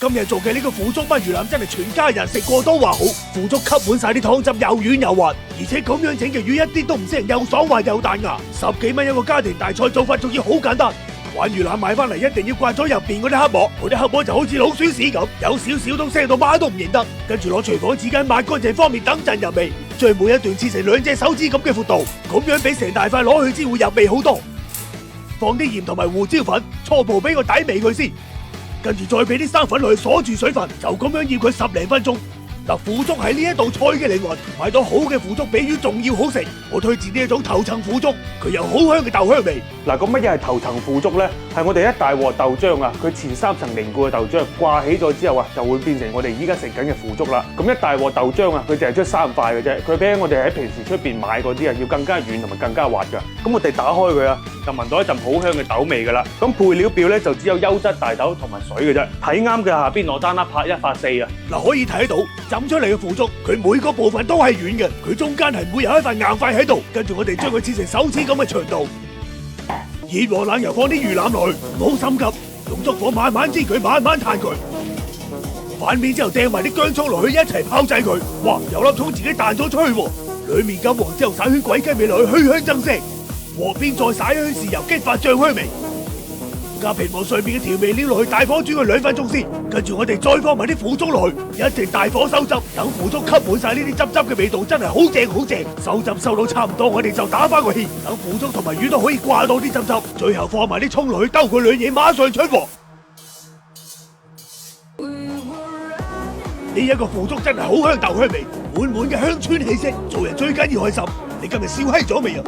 今日做嘅呢個腐竹炆魚腩真係全家人食過都話好，腐竹吸滿晒啲湯汁，又軟又滑，而且咁樣整嘅魚一啲都唔腥，又爽滑又彈牙，10幾蚊一個家庭大菜，做法仲要好簡單。玩魚腩買翻嚟一定要刮咗入邊嗰啲黑膜，嗰啲黑膜就好似老鼠屎咁，有少少都腥到媽都唔認得。跟住攞廚房紙巾抹乾淨，方便等陣入味。將每一段切成2隻手指咁嘅闊度，咁樣比成大塊攞去煎會入味好多。放啲鹽同埋胡椒粉，初步俾個底味佢先。跟住再俾啲生粉落去鎖住水分，就咁樣醃佢10零分鐘。嗱，腐竹係呢一道菜嘅靈魂，買到好嘅腐竹比魚仲要好食。我推薦呢一種頭層腐竹，佢有好香嘅豆香味。嗱，咁乜嘢係頭層腐竹咧？係我哋一大鑊豆漿啊，佢前3層凝固嘅豆漿掛起咗之後啊，就會變成我哋依家食緊嘅腐竹啦。咁一大鑊豆漿啊，佢淨係出3塊嘅啫，佢比我哋喺平時出邊買嗰啲啊，要更加軟同埋更加滑㗎。咁我哋打開佢啊，就聞到一陣好香嘅豆味㗎啦。咁配料表咧就只有優質大豆同埋水嘅啫。睇啱嘅下邊攞單粒拍1發4啊。嗱，可以睇到浸出嚟嘅腐竹，佢每個部分都係軟嘅，佢中間係唔會有一塊硬塊喺度。跟住我哋將佢切成手指咁嘅長度。熱和冷油放啲魚腩落去，唔好心急，用燭火慢慢煎佢，慢慢攤佢。反面之後掟埋啲薑葱落去一齊炮製佢。哇！有粒葱自己彈咗出去喎。裏面金黃之後灑圈鬼雞味落去，香香增色。鑊邊再灑一圈豉油，激發醬香味。加皮膜上面嘅調味料落去，大火煮佢2分鐘先。跟住我哋再放埋啲腐竹落去，一直大火收汁，等腐竹吸滿晒呢啲汁嘅味道，真係好正好正。收汁收到差唔多，我哋就打翻個芡，等腐竹同埋魚都可以掛到啲汁。最後放埋啲葱落去，兜佢2嘢，馬上出鑊。呢一個腐竹真係好香豆香味，滿滿嘅鄉村氣息。做人最緊要開心。你今日笑閪咗未啊？